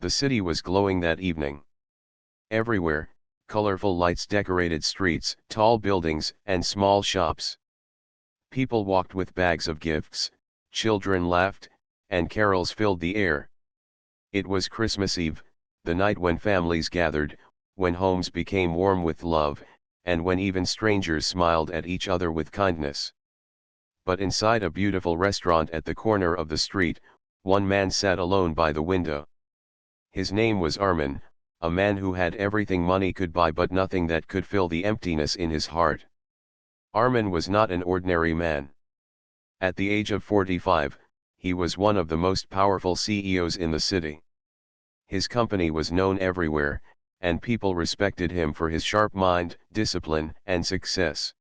The city was glowing that evening. Everywhere, colorful lights decorated streets, tall buildings, and small shops. People walked with bags of gifts, children laughed, and carols filled the air. It was Christmas Eve, the night when families gathered, when homes became warm with love, and when even strangers smiled at each other with kindness. But inside a beautiful restaurant at the corner of the street, one man sat alone by the window. His name was Armin, a man who had everything money could buy but nothing that could fill the emptiness in his heart. Armin was not an ordinary man. At the age of 45, he was one of the most powerful CEOs in the city. His company was known everywhere, and people respected him for his sharp mind, discipline, and success.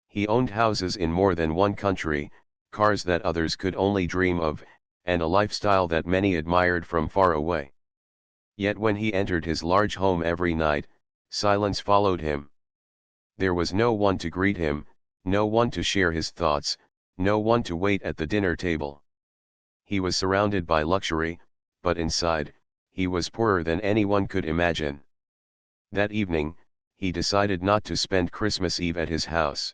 He owned houses in more than one country, cars that others could only dream of, and a lifestyle that many admired from far away. Yet when he entered his large home every night, silence followed him. There was no one to greet him, no one to share his thoughts, no one to wait at the dinner table. He was surrounded by luxury, but inside, he was poorer than anyone could imagine. That evening, he decided not to spend Christmas Eve at his house.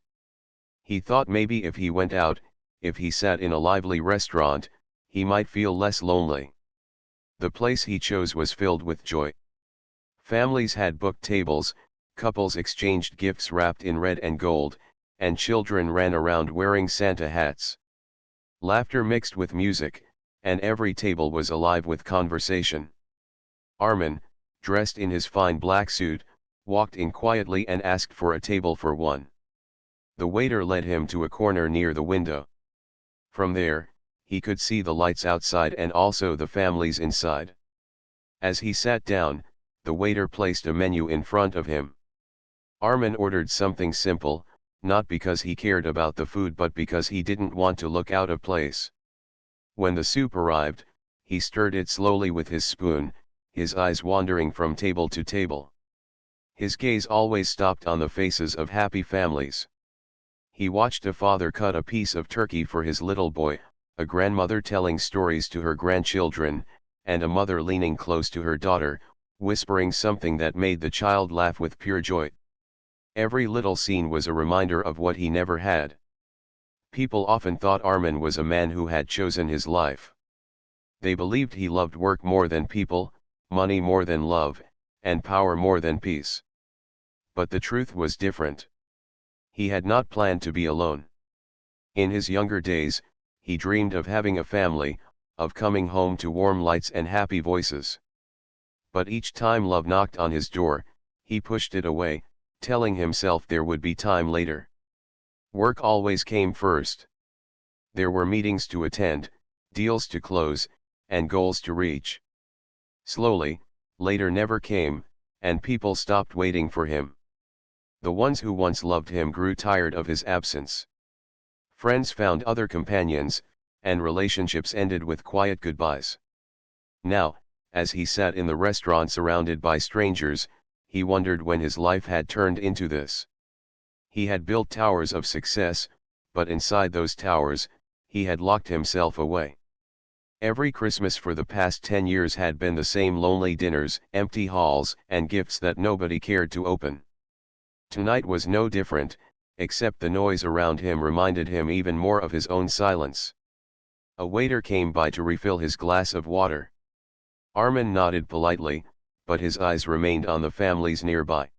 He thought maybe if he went out, if he sat in a lively restaurant, he might feel less lonely. The place he chose was filled with joy. Families had booked tables, couples exchanged gifts wrapped in red and gold, and children ran around wearing Santa hats. Laughter mixed with music, and every table was alive with conversation. Armin, dressed in his fine black suit, walked in quietly and asked for a table for one. The waiter led him to a corner near the window. From there, he could see the lights outside and also the families inside. As he sat down, the waiter placed a menu in front of him. Armin ordered something simple, not because he cared about the food but because he didn't want to look out of place. When the soup arrived, he stirred it slowly with his spoon, his eyes wandering from table to table. His gaze always stopped on the faces of happy families. He watched a father cut a piece of turkey for his little boy, a grandmother telling stories to her grandchildren, and a mother leaning close to her daughter, whispering something that made the child laugh with pure joy. Every little scene was a reminder of what he never had. People often thought Armin was a man who had chosen his life. They believed he loved work more than people, money more than love, and power more than peace. But the truth was different. He had not planned to be alone. In his younger days, he dreamed of having a family, of coming home to warm lights and happy voices. But each time love knocked on his door, he pushed it away, telling himself there would be time later. Work always came first. There were meetings to attend, deals to close, and goals to reach. Slowly, later never came, and people stopped waiting for him. The ones who once loved him grew tired of his absence. Friends found other companions, and relationships ended with quiet goodbyes. Now, as he sat in the restaurant surrounded by strangers, he wondered when his life had turned into this. He had built towers of success, but inside those towers, he had locked himself away. Every Christmas for the past 10 years had been the same: lonely dinners, empty halls, and gifts that nobody cared to open. Tonight was no different, except the noise around him reminded him even more of his own silence. A waiter came by to refill his glass of water. Armin nodded politely, but his eyes remained on the families nearby.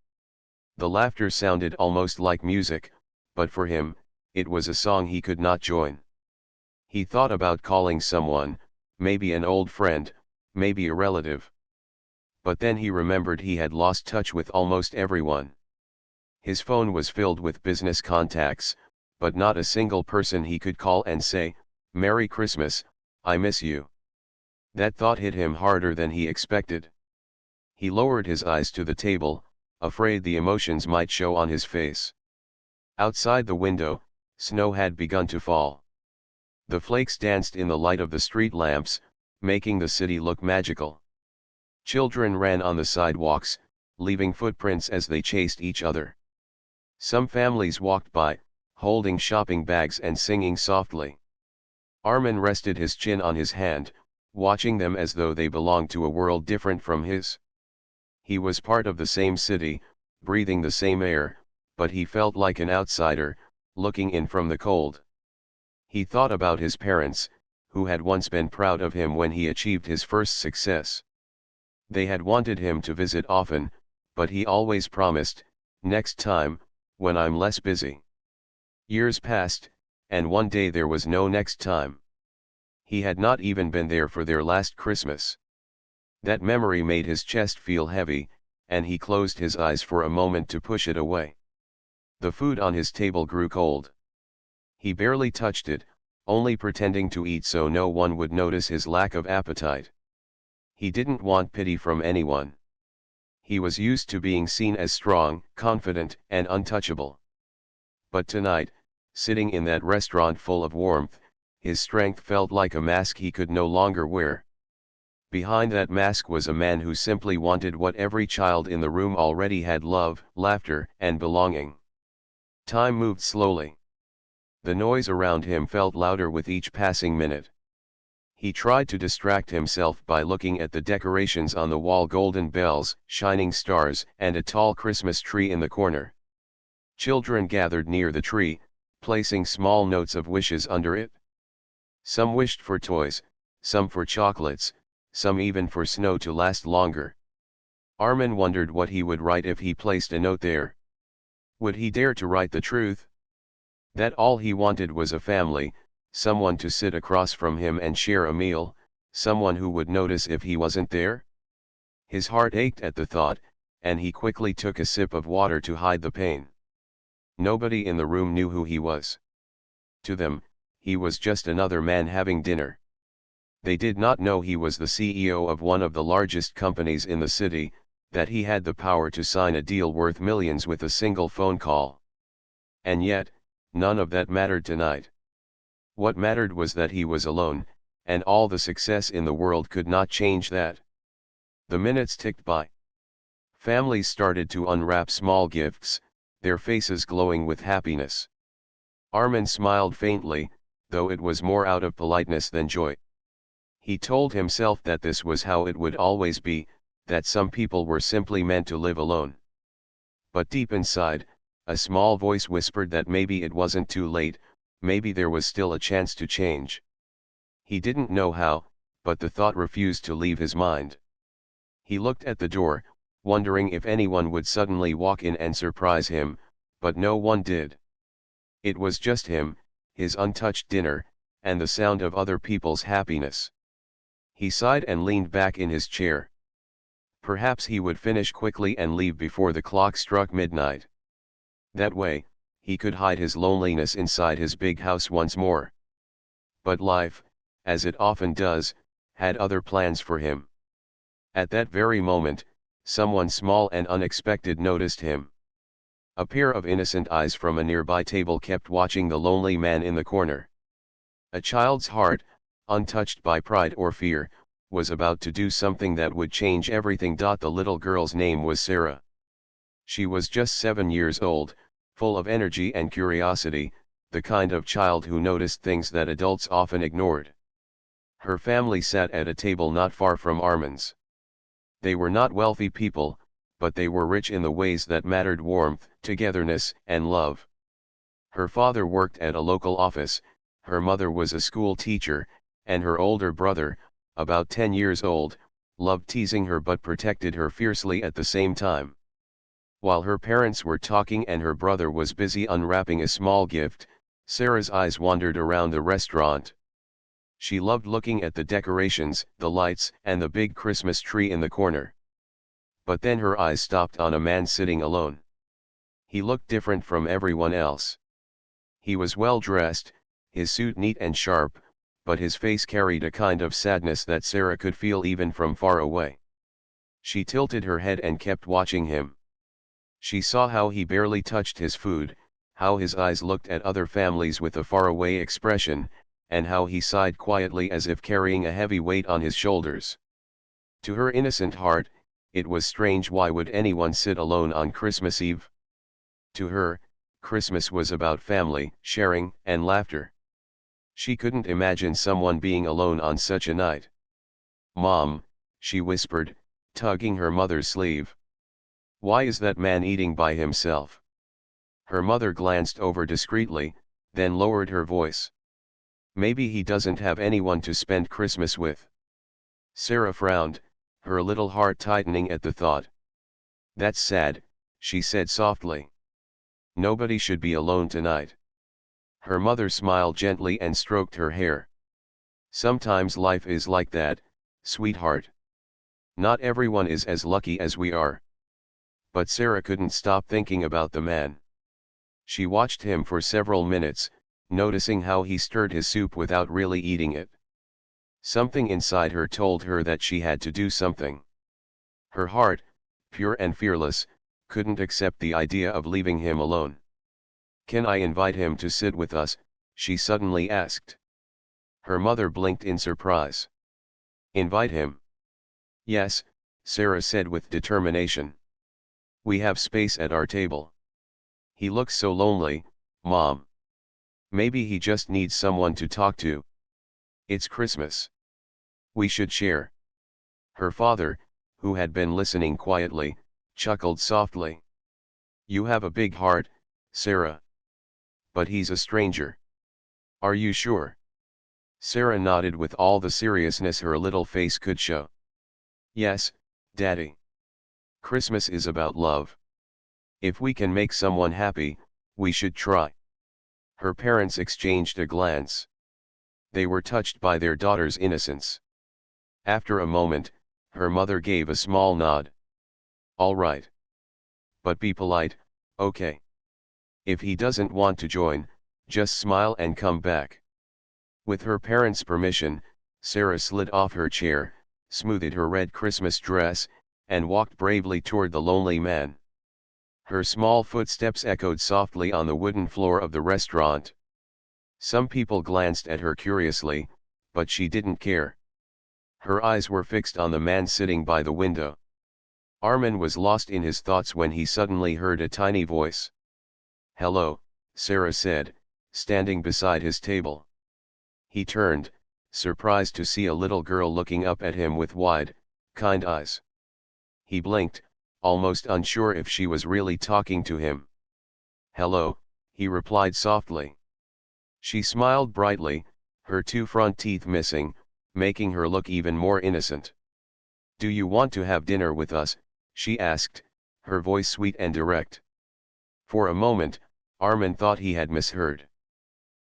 The laughter sounded almost like music, but for him, it was a song he could not join. He thought about calling someone, maybe an old friend, maybe a relative. But then he remembered he had lost touch with almost everyone. His phone was filled with business contacts, but not a single person he could call and say, "Merry Christmas, I miss you." That thought hit him harder than he expected. He lowered his eyes to the table, afraid the emotions might show on his face. Outside the window, snow had begun to fall. The flakes danced in the light of the street lamps, making the city look magical. Children ran on the sidewalks, leaving footprints as they chased each other. Some families walked by, holding shopping bags and singing softly. Armin rested his chin on his hand, watching them as though they belonged to a world different from his. He was part of the same city, breathing the same air, but he felt like an outsider, looking in from the cold. He thought about his parents, who had once been proud of him when he achieved his first success. They had wanted him to visit often, but he always promised, "Next time, when I'm less busy." Years passed, and one day there was no next time. He had not even been there for their last Christmas. That memory made his chest feel heavy, and he closed his eyes for a moment to push it away. The food on his table grew cold. He barely touched it, only pretending to eat so no one would notice his lack of appetite. He didn't want pity from anyone. He was used to being seen as strong, confident, and untouchable. But tonight, sitting in that restaurant full of warmth, his strength felt like a mask he could no longer wear. Behind that mask was a man who simply wanted what every child in the room already had: love, laughter, and belonging. Time moved slowly. The noise around him felt louder with each passing minute. He tried to distract himself by looking at the decorations on the wall: golden bells, shining stars, and a tall Christmas tree in the corner. Children gathered near the tree, placing small notes of wishes under it. Some wished for toys, some for chocolates, some even for snow to last longer. Armin wondered what he would write if he placed a note there. Would he dare to write the truth? That all he wanted was a family, someone to sit across from him and share a meal, someone who would notice if he wasn't there? His heart ached at the thought, and he quickly took a sip of water to hide the pain. Nobody in the room knew who he was. To them, he was just another man having dinner. They did not know he was the CEO of one of the largest companies in the city, that he had the power to sign a deal worth millions with a single phone call. And yet, none of that mattered tonight. What mattered was that he was alone, and all the success in the world could not change that. The minutes ticked by. Families started to unwrap small gifts, their faces glowing with happiness. Armin smiled faintly, though it was more out of politeness than joy. He told himself that this was how it would always be, that some people were simply meant to live alone. But deep inside, a small voice whispered that maybe it wasn't too late, maybe there was still a chance to change. He didn't know how, but the thought refused to leave his mind. He looked at the door, wondering if anyone would suddenly walk in and surprise him, but no one did. It was just him, his untouched dinner, and the sound of other people's happiness. He sighed and leaned back in his chair. Perhaps he would finish quickly and leave before the clock struck midnight. That way, he could hide his loneliness inside his big house once more. But life, as it often does, had other plans for him. At that very moment, someone small and unexpected noticed him. A pair of innocent eyes from a nearby table kept watching the lonely man in the corner. A child's heart, untouched by pride or fear, was about to do something that would change everything. The little girl's name was Sarah. She was just 7 years old, full of energy and curiosity, the kind of child who noticed things that adults often ignored. Her family sat at a table not far from Armin's. They were not wealthy people, but they were rich in the ways that mattered: warmth, togetherness, and love. Her father worked at a local office, her mother was a school teacher, and her older brother, about 10 years old, loved teasing her but protected her fiercely at the same time. While her parents were talking and her brother was busy unwrapping a small gift, Sarah's eyes wandered around the restaurant. She loved looking at the decorations, the lights, and the big Christmas tree in the corner. But then her eyes stopped on a man sitting alone. He looked different from everyone else. He was well dressed, his suit neat and sharp, but his face carried a kind of sadness that Sarah could feel even from far away. She tilted her head and kept watching him. She saw how he barely touched his food, how his eyes looked at other families with a faraway expression, and how he sighed quietly as if carrying a heavy weight on his shoulders. To her innocent heart, it was strange. Why would anyone sit alone on Christmas Eve? To her, Christmas was about family, sharing, and laughter. She couldn't imagine someone being alone on such a night. "Mom," she whispered, tugging her mother's sleeve. "Why is that man eating by himself?" Her mother glanced over discreetly, then lowered her voice. "Maybe he doesn't have anyone to spend Christmas with." Sarah frowned, her little heart tightening at the thought. "That's sad," she said softly. "Nobody should be alone tonight." Her mother smiled gently and stroked her hair. "Sometimes life is like that, sweetheart. Not everyone is as lucky as we are." But Sarah couldn't stop thinking about the man. She watched him for several minutes, noticing how he stirred his soup without really eating it. Something inside her told her that she had to do something. Her heart, pure and fearless, couldn't accept the idea of leaving him alone. "Can I invite him to sit with us?" she suddenly asked. Her mother blinked in surprise. "Invite him?" "Yes," Sarah said with determination. "We have space at our table. He looks so lonely, Mom. Maybe he just needs someone to talk to. It's Christmas. We should share." Her father, who had been listening quietly, chuckled softly. "You have a big heart, Sarah. But he's a stranger." "Are you sure?" Sarah nodded with all the seriousness her little face could show. "Yes, Daddy. Christmas is about love. If we can make someone happy, we should try." Her parents exchanged a glance. They were touched by their daughter's innocence. After a moment, her mother gave a small nod. "All right. But be polite, okay? If he doesn't want to join, just smile and come back." With her parents' permission, Sarah slid off her chair, smoothed her red Christmas dress, and walked bravely toward the lonely man. Her small footsteps echoed softly on the wooden floor of the restaurant. Some people glanced at her curiously, but she didn't care. Her eyes were fixed on the man sitting by the window. Armin was lost in his thoughts when he suddenly heard a tiny voice. "Hello," Sarah said, standing beside his table. He turned, surprised to see a little girl looking up at him with wide, kind eyes. He blinked, almost unsure if she was really talking to him. "Hello," he replied softly. She smiled brightly, her two front teeth missing, making her look even more innocent. "Do you want to have dinner with us?" she asked, her voice sweet and direct. For a moment, Armin thought he had misheard.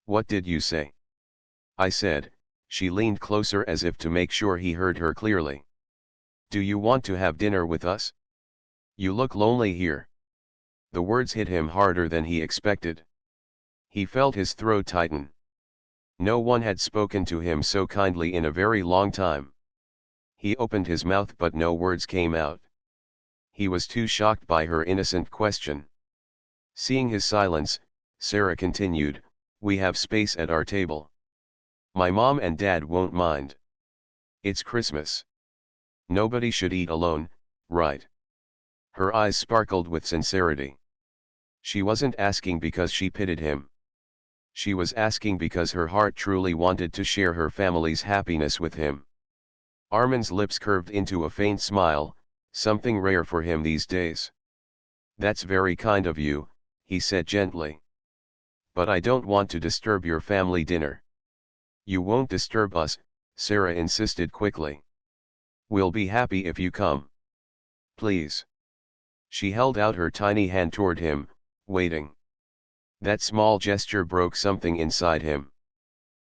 "What did you say?" "I said," she leaned closer as if to make sure he heard her clearly. "Do you want to have dinner with us? You look lonely here." The words hit him harder than he expected. He felt his throat tighten. No one had spoken to him so kindly in a very long time. He opened his mouth but no words came out. He was too shocked by her innocent question. Seeing his silence, Sarah continued, "We have space at our table. My mom and dad won't mind. It's Christmas. Nobody should eat alone, right?" Her eyes sparkled with sincerity. She wasn't asking because she pitied him. She was asking because her heart truly wanted to share her family's happiness with him. Armin's lips curved into a faint smile, something rare for him these days. "That's very kind of you," he said gently. "But I don't want to disturb your family dinner." "You won't disturb us," Sarah insisted quickly. "We'll be happy if you come. Please." She held out her tiny hand toward him, waiting. That small gesture broke something inside him.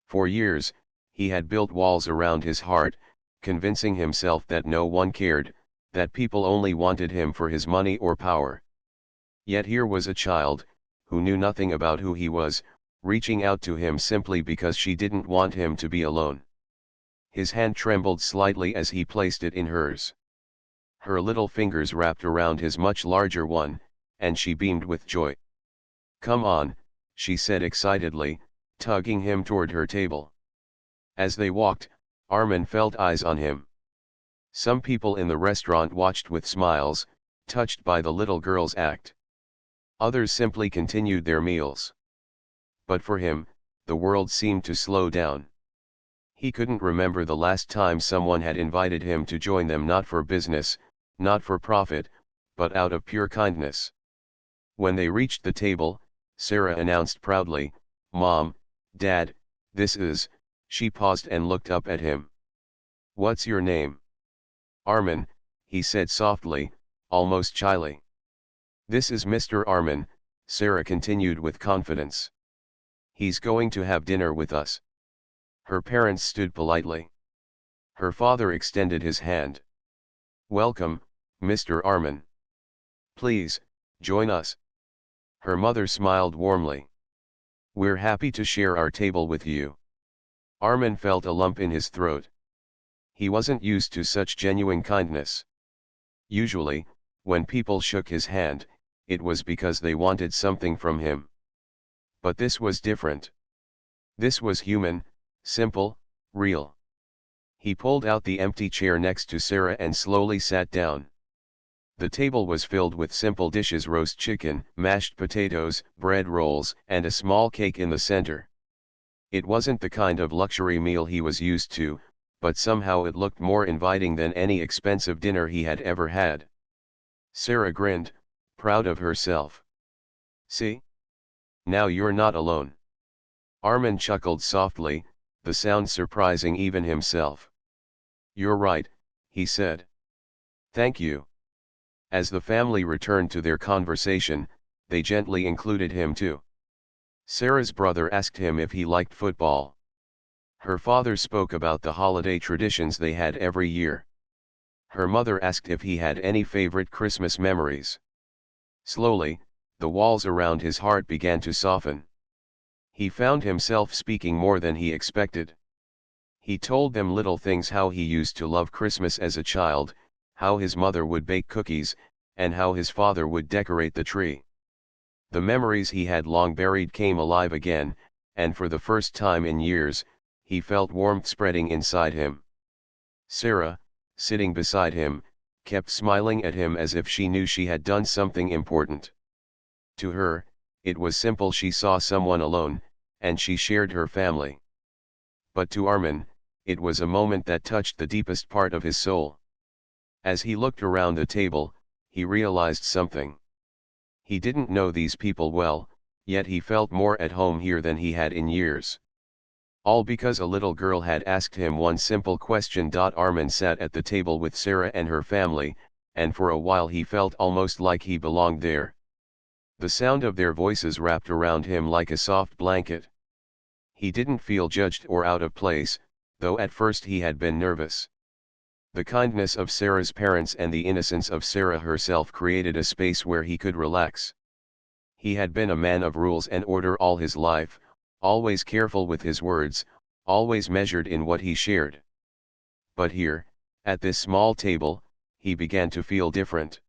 For years, he had built walls around his heart, convincing himself that no one cared, that people only wanted him for his money or power. Yet here was a child, who knew nothing about who he was, reaching out to him simply because she didn't want him to be alone. His hand trembled slightly as he placed it in hers. Her little fingers wrapped around his much larger one, and she beamed with joy. "Come on," she said excitedly, tugging him toward her table. As they walked, Armin felt eyes on him. Some people in the restaurant watched with smiles, touched by the little girl's act. Others simply continued their meals. But for him, the world seemed to slow down. He couldn't remember the last time someone had invited him to join them, not for business, not for profit, but out of pure kindness. When they reached the table, Sarah announced proudly, "Mom, Dad, this is," she paused and looked up at him. "What's your name?" "Armin," he said softly, almost shyly. "This is Mr. Armin," Sarah continued with confidence. "He's going to have dinner with us." Her parents stood politely. Her father extended his hand. "Welcome, Mr. Armin. Please, join us." Her mother smiled warmly. "We're happy to share our table with you." Armin felt a lump in his throat. He wasn't used to such genuine kindness. Usually, when people shook his hand, it was because they wanted something from him. But this was different. This was human, simple, real. He pulled out the empty chair next to Sarah and slowly sat down. The table was filled with simple dishes: roast chicken, mashed potatoes, bread rolls, and a small cake in the center. It wasn't the kind of luxury meal he was used to, but somehow it looked more inviting than any expensive dinner he had ever had. Sarah grinned, proud of herself. "See? Now you're not alone." Armin chuckled softly, the sound surprising even himself. "You're right," he said. "Thank you." As the family returned to their conversation, they gently included him too. Sarah's brother asked him if he liked football. Her father spoke about the holiday traditions they had every year. Her mother asked if he had any favorite Christmas memories. Slowly, the walls around his heart began to soften. He found himself speaking more than he expected. He told them little things: how he used to love Christmas as a child, how his mother would bake cookies, and how his father would decorate the tree. The memories he had long buried came alive again, and for the first time in years, he felt warmth spreading inside him. Sarah, sitting beside him, kept smiling at him as if she knew she had done something important. To her, it was simple: she saw someone alone, and she shared her family. But to Armin, it was a moment that touched the deepest part of his soul. As he looked around the table, he realized something. He didn't know these people well, yet he felt more at home here than he had in years. All because a little girl had asked him one simple question. Armin sat at the table with Sarah and her family, and for a while he felt almost like he belonged there. The sound of their voices wrapped around him like a soft blanket. He didn't feel judged or out of place, though at first he had been nervous. The kindness of Sarah's parents and the innocence of Sarah herself created a space where he could relax. He had been a man of rules and order all his life, always careful with his words, always measured in what he shared. But here, at this small table, he began to feel different.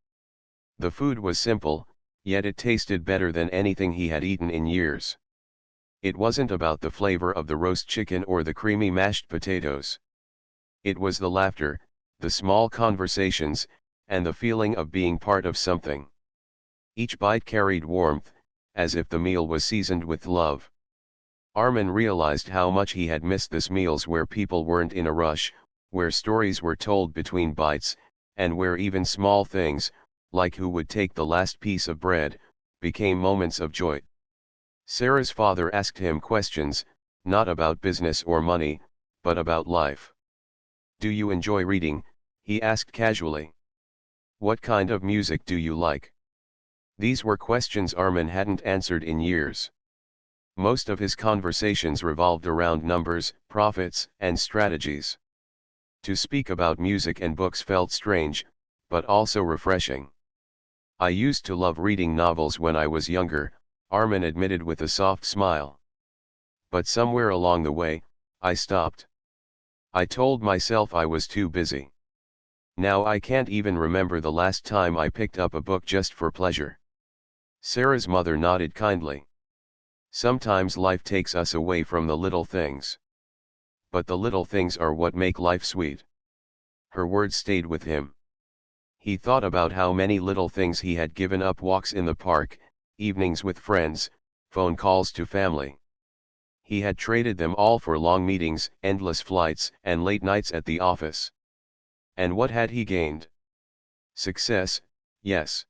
The food was simple, yet it tasted better than anything he had eaten in years. It wasn't about the flavor of the roast chicken or the creamy mashed potatoes. It was the laughter, the small conversations, and the feeling of being part of something. Each bite carried warmth, as if the meal was seasoned with love. Armin realized how much he had missed these meals where people weren't in a rush, where stories were told between bites, and where even small things, like who would take the last piece of bread, became moments of joy. Sarah's father asked him questions, not about business or money, but about life. "Do you enjoy reading?" he asked casually. "What kind of music do you like?" These were questions Armin hadn't answered in years. Most of his conversations revolved around numbers, profits, and strategies. To speak about music and books felt strange, but also refreshing. "I used to love reading novels when I was younger," Armin admitted with a soft smile. "But somewhere along the way, I stopped. I told myself I was too busy. Now I can't even remember the last time I picked up a book just for pleasure." Sarah's mother nodded kindly. "Sometimes life takes us away from the little things. But the little things are what make life sweet." Her words stayed with him. He thought about how many little things he had given up: walks in the park, evenings with friends, phone calls to family. He had traded them all for long meetings, endless flights, and late nights at the office. And what had he gained? Success, yes.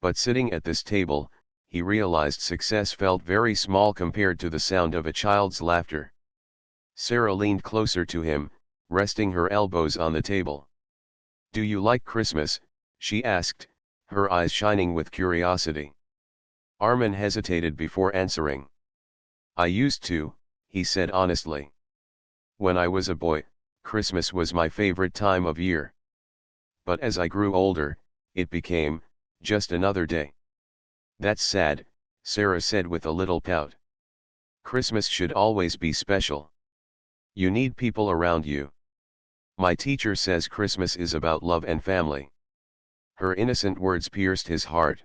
But sitting at this table, he realized success felt very small compared to the sound of a child's laughter. Sarah leaned closer to him, resting her elbows on the table. "Do you like Christmas?" she asked, her eyes shining with curiosity. Armin hesitated before answering. "I used to," he said honestly. "When I was a boy, Christmas was my favorite time of year. But as I grew older, it became just another day." "That's sad," Sarah said with a little pout. "Christmas should always be special. You need people around you. My teacher says Christmas is about love and family." Her innocent words pierced his heart.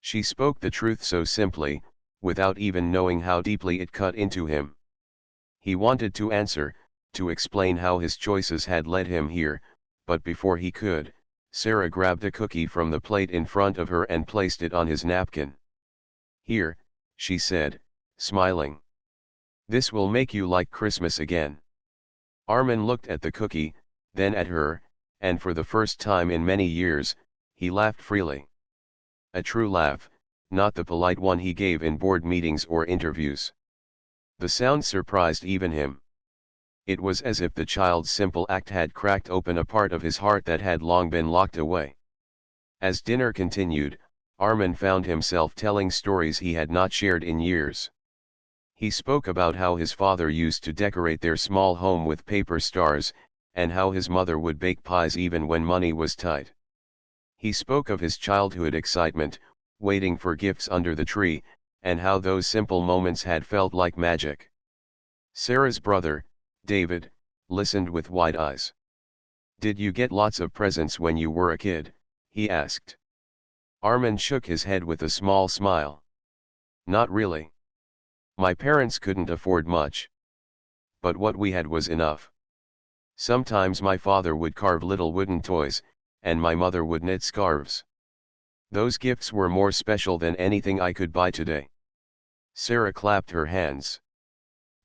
She spoke the truth so simply, without even knowing how deeply it cut into him. He wanted to answer, to explain how his choices had led him here, but before he could, Sarah grabbed a cookie from the plate in front of her and placed it on his napkin. "Here," she said, smiling. "This will make you like Christmas again." Armin looked at the cookie, then at her, and for the first time in many years, he laughed freely. A true laugh, not the polite one he gave in board meetings or interviews. The sound surprised even him. It was as if the child's simple act had cracked open a part of his heart that had long been locked away. As dinner continued, Armin found himself telling stories he had not shared in years. He spoke about how his father used to decorate their small home with paper stars, and how his mother would bake pies even when money was tight. He spoke of his childhood excitement, waiting for gifts under the tree, and how those simple moments had felt like magic. Sarah's brother, David, listened with wide eyes. "Did you get lots of presents when you were a kid?" he asked. Armin shook his head with a small smile. "Not really. My parents couldn't afford much. But what we had was enough. Sometimes my father would carve little wooden toys, and my mother would knit scarves. Those gifts were more special than anything I could buy today." Sarah clapped her hands.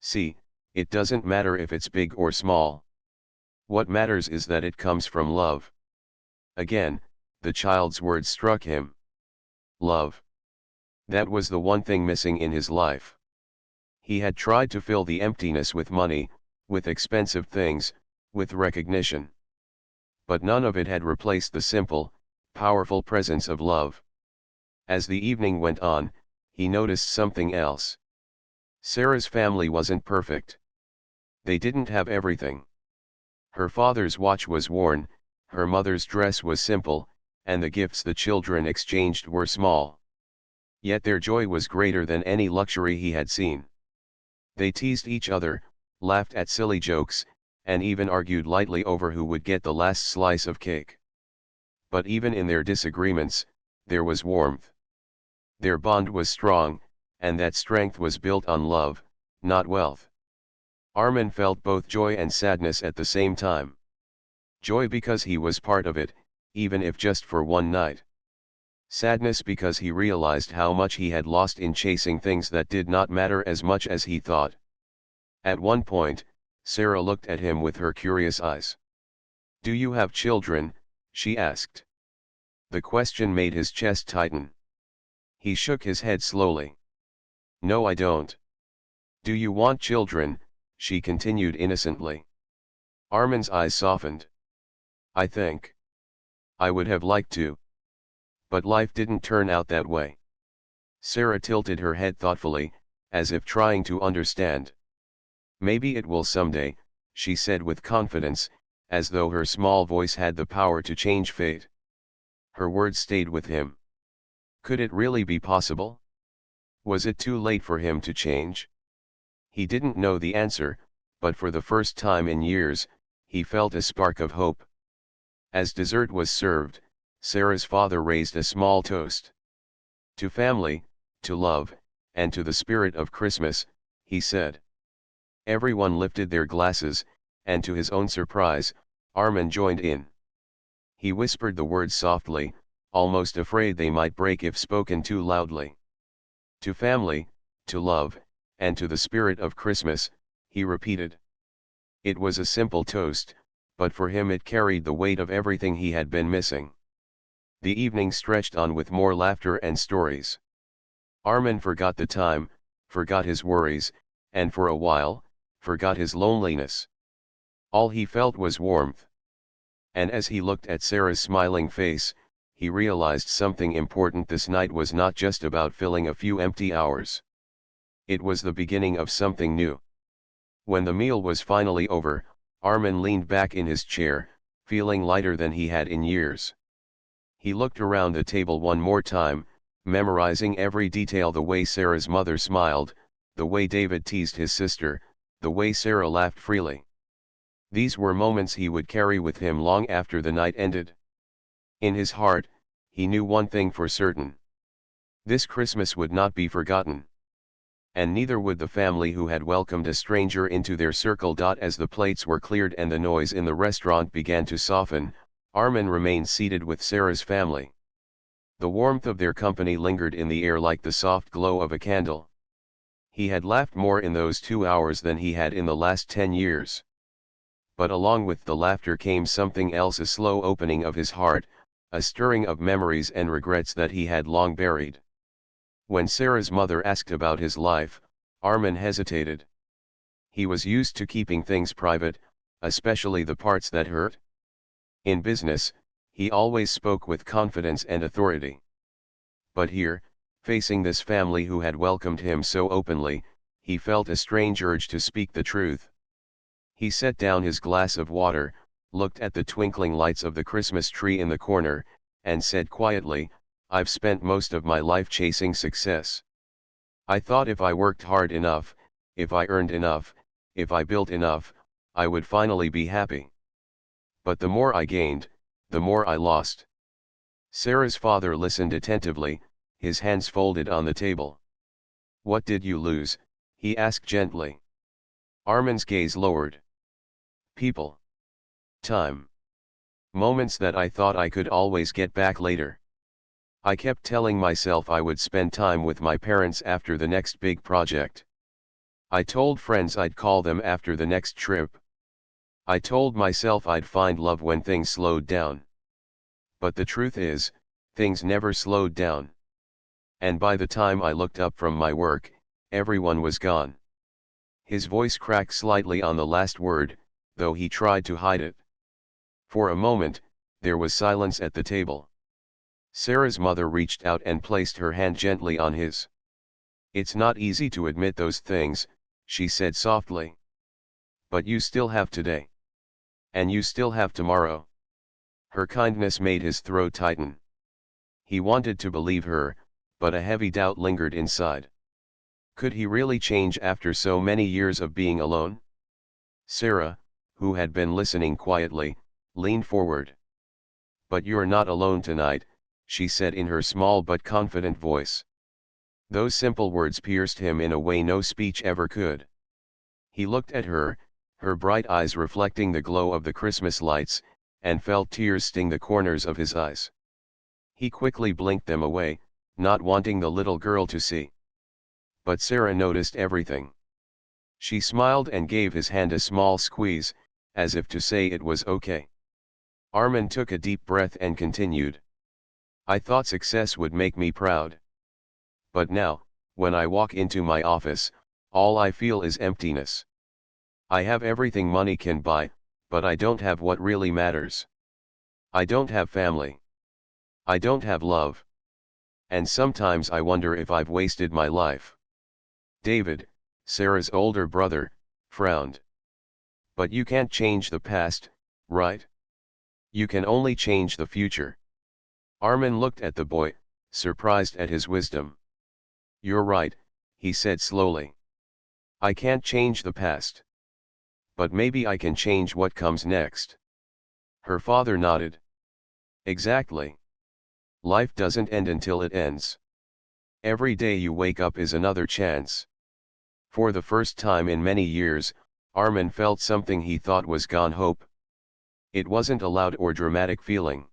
"See, it doesn't matter if it's big or small. What matters is that it comes from love." Again, the child's words struck him. Love. That was the one thing missing in his life. He had tried to fill the emptiness with money, with expensive things, with recognition. But none of it had replaced the simple, powerful presence of love. As the evening went on, he noticed something else. Sarah's family wasn't perfect. They didn't have everything. Her father's watch was worn, her mother's dress was simple, and the gifts the children exchanged were small. Yet their joy was greater than any luxury he had seen. They teased each other, laughed at silly jokes, and even argued lightly over who would get the last slice of cake. But even in their disagreements, there was warmth. Their bond was strong, and that strength was built on love, not wealth. Armin felt both joy and sadness at the same time. Joy because he was part of it, even if just for one night. Sadness because he realized how much he had lost in chasing things that did not matter as much as he thought. At one point, Sarah looked at him with her curious eyes. "Do you have children?" she asked. The question made his chest tighten. He shook his head slowly. "No, I don't." "Do you want children?" she continued innocently. Armin's eyes softened. "I think I would have liked to. But life didn't turn out that way." Sarah tilted her head thoughtfully, as if trying to understand. "Maybe it will someday," she said with confidence, as though her small voice had the power to change fate. Her words stayed with him. Could it really be possible? Was it too late for him to change? He didn't know the answer, but for the first time in years, he felt a spark of hope. As dessert was served, Sarah's father raised a small toast. "To family, to love, and to the spirit of Christmas," he said. Everyone lifted their glasses, and to his own surprise, Armin joined in. He whispered the words softly, almost afraid they might break if spoken too loudly. "To family, to love, "And to the spirit of Christmas," he repeated. It was a simple toast, but for him it carried the weight of everything he had been missing. The evening stretched on with more laughter and stories. Armin forgot the time, forgot his worries, and for a while, forgot his loneliness. All he felt was warmth. And as he looked at Sarah's smiling face, he realized something important. This night was not just about filling a few empty hours. It was the beginning of something new. When the meal was finally over, Armin leaned back in his chair, feeling lighter than he had in years. He looked around the table one more time, memorizing every detail: the way Sarah's mother smiled, the way David teased his sister, the way Sarah laughed freely. These were moments he would carry with him long after the night ended. In his heart, he knew one thing for certain. This Christmas would not be forgotten. And neither would the family who had welcomed a stranger into their circle. As the plates were cleared and the noise in the restaurant began to soften, Armin remained seated with Sarah's family. The warmth of their company lingered in the air like the soft glow of a candle. He had laughed more in those 2 hours than he had in the last 10 years. But along with the laughter came something else: a slow opening of his heart, a stirring of memories and regrets that he had long buried. When Sarah's mother asked about his life, Armin hesitated. He was used to keeping things private, especially the parts that hurt. In business, he always spoke with confidence and authority. But here, facing this family who had welcomed him so openly, he felt a strange urge to speak the truth. He set down his glass of water, looked at the twinkling lights of the Christmas tree in the corner, and said quietly, "I've spent most of my life chasing success. I thought if I worked hard enough, if I earned enough, if I built enough, I would finally be happy. But the more I gained, the more I lost." Sarah's father listened attentively, his hands folded on the table. "What did you lose?" he asked gently. Armin's gaze lowered. "People. Time. Moments that I thought I could always get back later. I kept telling myself I would spend time with my parents after the next big project. I told friends I'd call them after the next trip. I told myself I'd find love when things slowed down. But the truth is, things never slowed down. And by the time I looked up from my work, everyone was gone." His voice cracked slightly on the last word, though he tried to hide it. For a moment, there was silence at the table. Sarah's mother reached out and placed her hand gently on his. "It's not easy to admit those things," she said softly. "But you still have today. And you still have tomorrow." Her kindness made his throat tighten. He wanted to believe her, but a heavy doubt lingered inside. Could he really change after so many years of being alone? Sarah, who had been listening quietly, leaned forward. "But you're not alone tonight," she said in her small but confident voice. Those simple words pierced him in a way no speech ever could. He looked at her, her bright eyes reflecting the glow of the Christmas lights, and felt tears sting the corners of his eyes. He quickly blinked them away, not wanting the little girl to see. But Sarah noticed everything. She smiled and gave his hand a small squeeze, as if to say it was okay. Armin took a deep breath and continued. "I thought success would make me proud. But now, when I walk into my office, all I feel is emptiness. I have everything money can buy, but I don't have what really matters. I don't have family. I don't have love. And sometimes I wonder if I've wasted my life." David, Sarah's older brother, frowned. "But you can't change the past, right? You can only change the future." Armin looked at the boy, surprised at his wisdom. "You're right," he said slowly. "I can't change the past. But maybe I can change what comes next." Her father nodded. "Exactly. Life doesn't end until it ends. Every day you wake up is another chance." For the first time in many years, Armin felt something he thought was gone: hope. It wasn't a loud or dramatic feeling.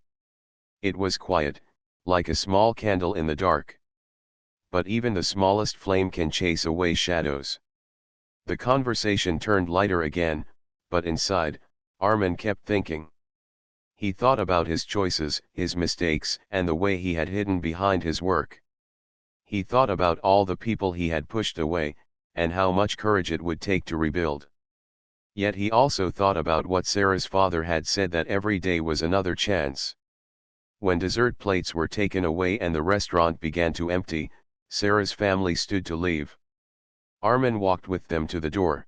It was quiet, like a small candle in the dark. but even the smallest flame can chase away shadows. The conversation turned lighter again, but inside, Armin kept thinking. He thought about his choices, his mistakes, and the way he had hidden behind his work. He thought about all the people he had pushed away, and how much courage it would take to rebuild. Yet he also thought about what Sarah's father had said, that every day was another chance. When dessert plates were taken away and the restaurant began to empty, Sarah's family stood to leave. Armin walked with them to the door.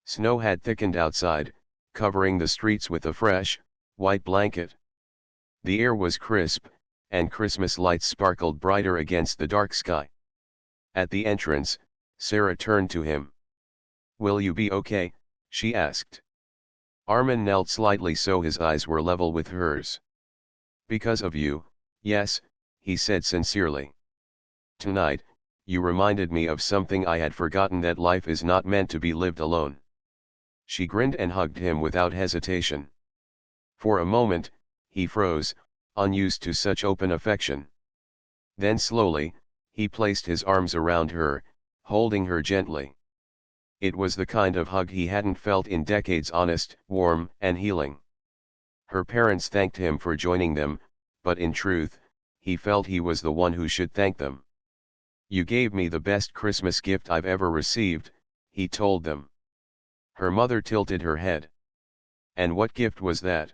Snow had thickened outside, covering the streets with a fresh, white blanket. The air was crisp, and Christmas lights sparkled brighter against the dark sky. At the entrance, Sarah turned to him. "Will you be okay?" she asked. Armin knelt slightly so his eyes were level with hers. "Because of you, yes," he said sincerely. "Tonight, you reminded me of something I had forgotten, that life is not meant to be lived alone." She grinned and hugged him without hesitation. For a moment, he froze, unused to such open affection. Then slowly, he placed his arms around her, holding her gently. It was the kind of hug he hadn't felt in decades, honest, warm, and healing. Her parents thanked him for joining them, but in truth, he felt he was the one who should thank them. "You gave me the best Christmas gift I've ever received," he told them. Her mother tilted her head. "And what gift was that?"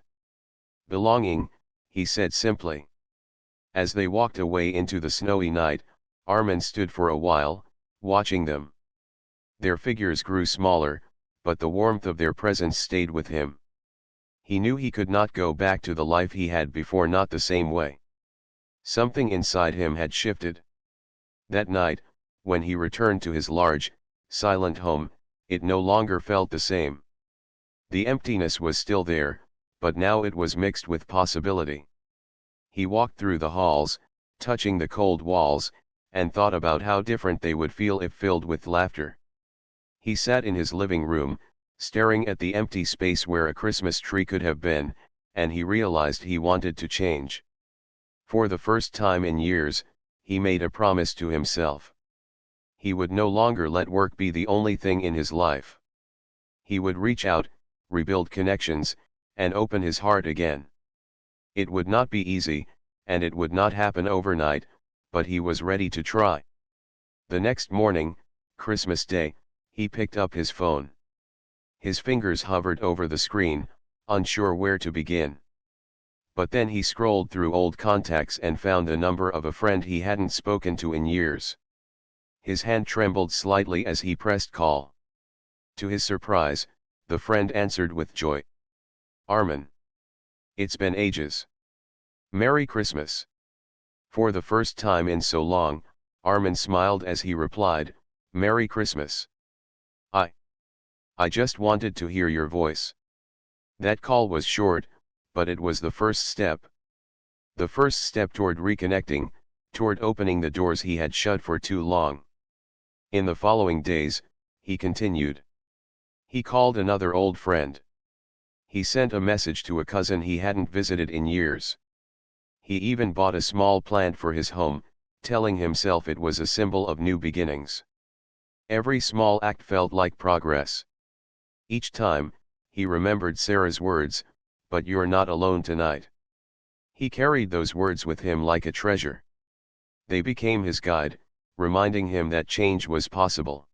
"Belonging," he said simply. As they walked away into the snowy night, Armin stood for a while, watching them. Their figures grew smaller, but the warmth of their presence stayed with him. He knew he could not go back to the life he had before, not the same way. Something inside him had shifted. That night, when he returned to his large, silent home, it no longer felt the same. The emptiness was still there, but now it was mixed with possibility. He walked through the halls, touching the cold walls, and thought about how different they would feel if filled with laughter. He sat in his living room, staring at the empty space where a Christmas tree could have been, and he realized he wanted to change. For the first time in years, he made a promise to himself. He would no longer let work be the only thing in his life. He would reach out, rebuild connections, and open his heart again. It would not be easy, and it would not happen overnight, but he was ready to try. The next morning, Christmas Day, he picked up his phone. His fingers hovered over the screen, unsure where to begin. But then he scrolled through old contacts and found the number of a friend he hadn't spoken to in years. His hand trembled slightly as he pressed call. To his surprise, the friend answered with joy. "Armin. It's been ages. Merry Christmas." For the first time in so long, Armin smiled as he replied, "Merry Christmas. I just wanted to hear your voice." That call was short, but it was the first step. The first step toward reconnecting, toward opening the doors he had shut for too long. In the following days, he continued. He called another old friend. He sent a message to a cousin he hadn't visited in years. He even bought a small plant for his home, telling himself it was a symbol of new beginnings. Every small act felt like progress. Each time, he remembered Sarah's words, "But you're not alone tonight." He carried those words with him like a treasure. They became his guide, reminding him that change was possible.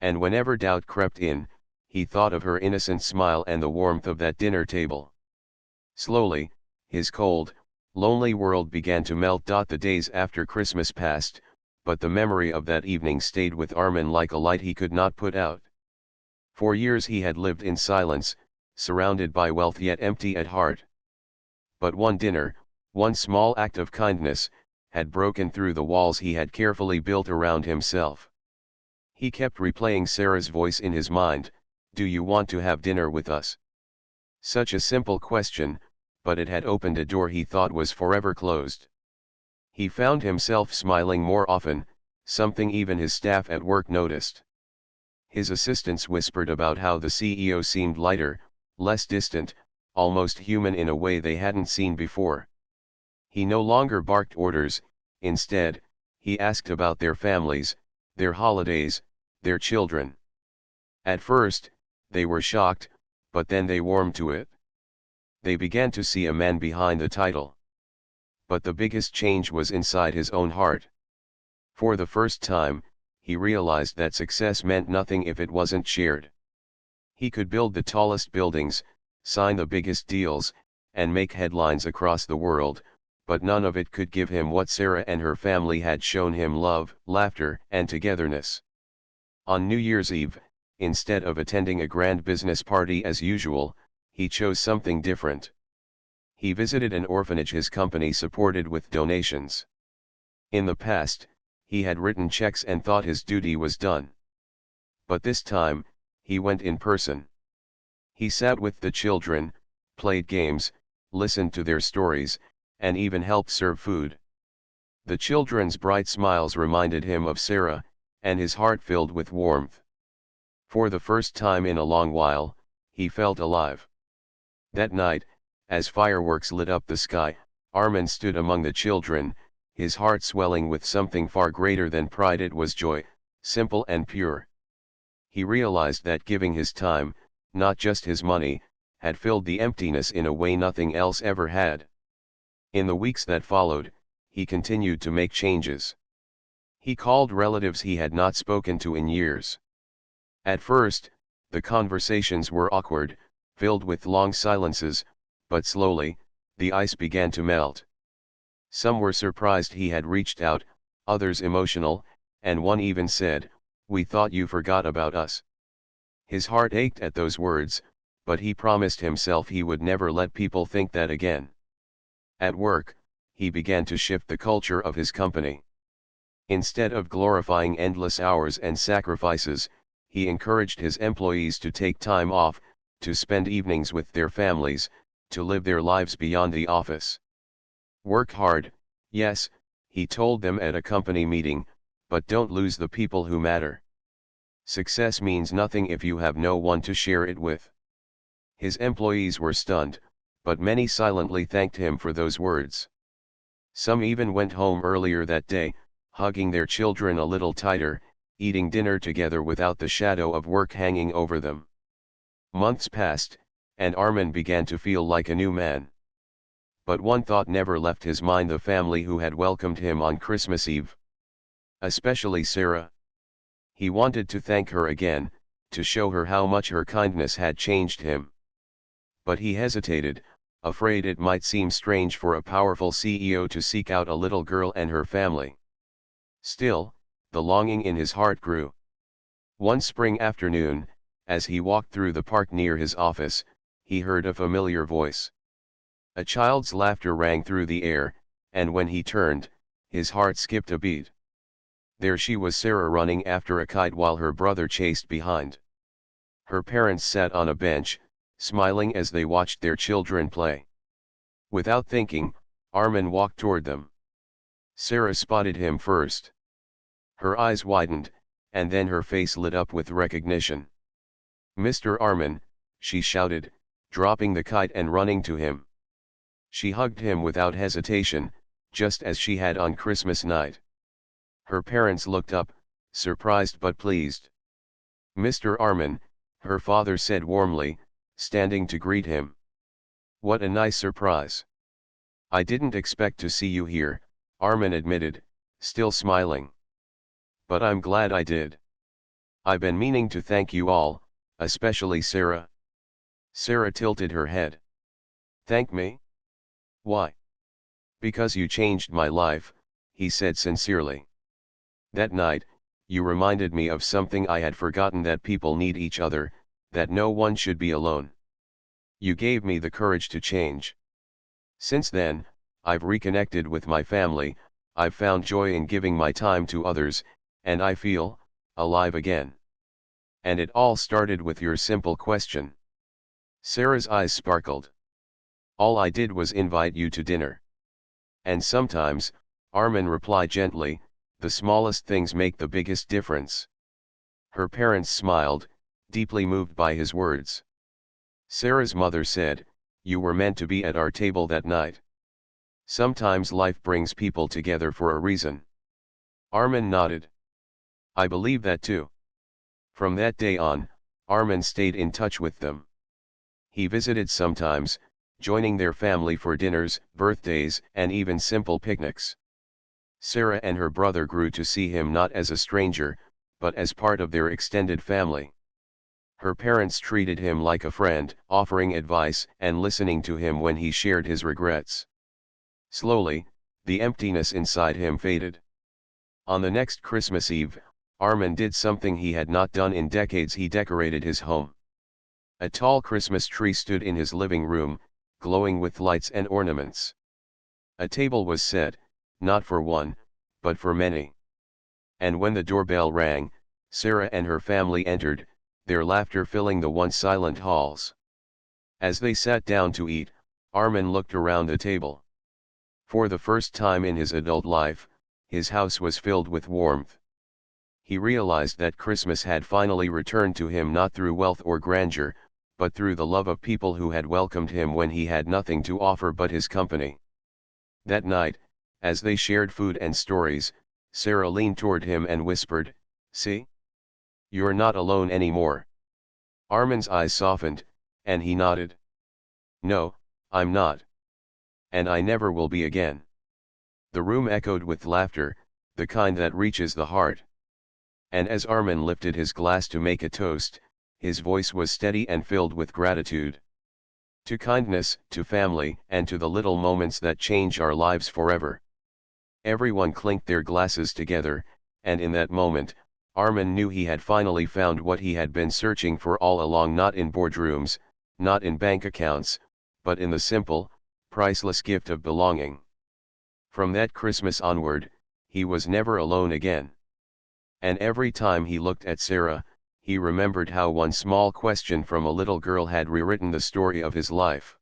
And whenever doubt crept in, he thought of her innocent smile and the warmth of that dinner table. Slowly, his cold, lonely world began to melt. The days after Christmas passed, but the memory of that evening stayed with Armin like a light he could not put out. For years he had lived in silence, surrounded by wealth yet empty at heart. But one dinner, one small act of kindness, had broken through the walls he had carefully built around himself. He kept replaying Sarah's voice in his mind, "Do you want to have dinner with us?" Such a simple question, but it had opened a door he thought was forever closed. He found himself smiling more often, something even his staff at work noticed. His assistants whispered about how the CEO seemed lighter, less distant, almost human in a way they hadn't seen before. He no longer barked orders, instead, He asked about their families, their holidays, their children. At first, they were shocked, but then they warmed to it. They began to see a man behind the title. But the biggest change was inside his own heart. For the first time, he realized that success meant nothing if it wasn't shared. He could build the tallest buildings, sign the biggest deals, and make headlines across the world, but none of it could give him what Sarah and her family had shown him: love, laughter, and togetherness. On New Year's Eve, instead of attending a grand business party as usual, he chose something different. He visited an orphanage his company supported with donations. In the past, he had written checks and thought his duty was done. But this time, he went in person. He sat with the children, played games, listened to their stories, and even helped serve food. The children's bright smiles reminded him of Sarah, and his heart filled with warmth. For the first time in a long while, he felt alive. That night, as fireworks lit up the sky, Armin stood among the children, his heart swelling with something far greater than pride. It was joy, simple and pure. He realized that giving his time, not just his money, had filled the emptiness in a way nothing else ever had. In the weeks that followed, he continued to make changes. He called relatives he had not spoken to in years. At first, the conversations were awkward, filled with long silences, but slowly, the ice began to melt. Some were surprised he had reached out, others emotional, and one even said, "We thought you forgot about us." His heart ached at those words, but he promised himself he would never let people think that again. At work, he began to shift the culture of his company. Instead of glorifying endless hours and sacrifices, he encouraged his employees to take time off, to spend evenings with their families, to live their lives beyond the office. Work hard, yes, he told them at a company meeting, but don't lose the people who matter. Success means nothing if you have no one to share it with. His employees were stunned, but many silently thanked him for those words. Some even went home earlier that day, hugging their children a little tighter, eating dinner together without the shadow of work hanging over them. Months passed, and Armin began to feel like a new man. But one thought never left his mind: the family who had welcomed him on Christmas Eve. Especially Sarah. He wanted to thank her again, to show her how much her kindness had changed him. But he hesitated, afraid it might seem strange for a powerful CEO to seek out a little girl and her family. Still, the longing in his heart grew. One spring afternoon, as he walked through the park near his office, he heard a familiar voice. A child's laughter rang through the air, and when he turned, his heart skipped a beat. There she was, Sarah, running after a kite while her brother chased behind. Her parents sat on a bench, smiling as they watched their children play. Without thinking, Armin walked toward them. Sarah spotted him first. Her eyes widened, and then her face lit up with recognition. "Mr. Armin," she shouted, dropping the kite and running to him. She hugged him without hesitation, just as she had on Christmas night. Her parents looked up, surprised but pleased. "Mr. Armin," her father said warmly, standing to greet him. "What a nice surprise." "I didn't expect to see you here," Armin admitted, still smiling. "But I'm glad I did. I've been meaning to thank you all, especially Sarah." Sarah tilted her head. "Thank me? Why?" "Because you changed my life," he said sincerely. "That night, you reminded me of something I had forgotten: that people need each other, that no one should be alone. You gave me the courage to change. Since then, I've reconnected with my family, I've found joy in giving my time to others, and I feel alive again. And it all started with your simple question." Sarah's eyes sparkled. "All I did was invite you to dinner." "And sometimes," Armin replied gently, "the smallest things make the biggest difference." Her parents smiled, deeply moved by his words. Sarah's mother said, "You were meant to be at our table that night." Sometimes life brings people together for a reason. Armin nodded. I believe that too. From that day on, Armin stayed in touch with them. He visited sometimes, joining their family for dinners, birthdays, and even simple picnics. Sarah and her brother grew to see him not as a stranger, but as part of their extended family. Her parents treated him like a friend, offering advice and listening to him when he shared his regrets. Slowly, the emptiness inside him faded. On the next Christmas Eve, Armin did something he had not done in decades. He decorated his home. A tall Christmas tree stood in his living room, glowing with lights and ornaments. A table was set, not for one, but for many. And when the doorbell rang, Sarah and her family entered, their laughter filling the once silent halls. As they sat down to eat, Armin looked around the table. For the first time in his adult life, his house was filled with warmth. He realized that Christmas had finally returned to him not through wealth or grandeur, but through the love of people who had welcomed him when he had nothing to offer but his company. That night, as they shared food and stories, Sarah leaned toward him and whispered, "See? You're not alone anymore." Armin's eyes softened, and he nodded. "No, I'm not. And I never will be again." The room echoed with laughter, the kind that reaches the heart. And as Armin lifted his glass to make a toast, his voice was steady and filled with gratitude. To kindness, to family, and to the little moments that change our lives forever. Everyone clinked their glasses together, and in that moment, Armin knew he had finally found what he had been searching for all along, not in boardrooms, not in bank accounts, but in the simple, priceless gift of belonging. From that Christmas onward, he was never alone again. And every time he looked at Sarah, he remembered how one small question from a little girl had rewritten the story of his life.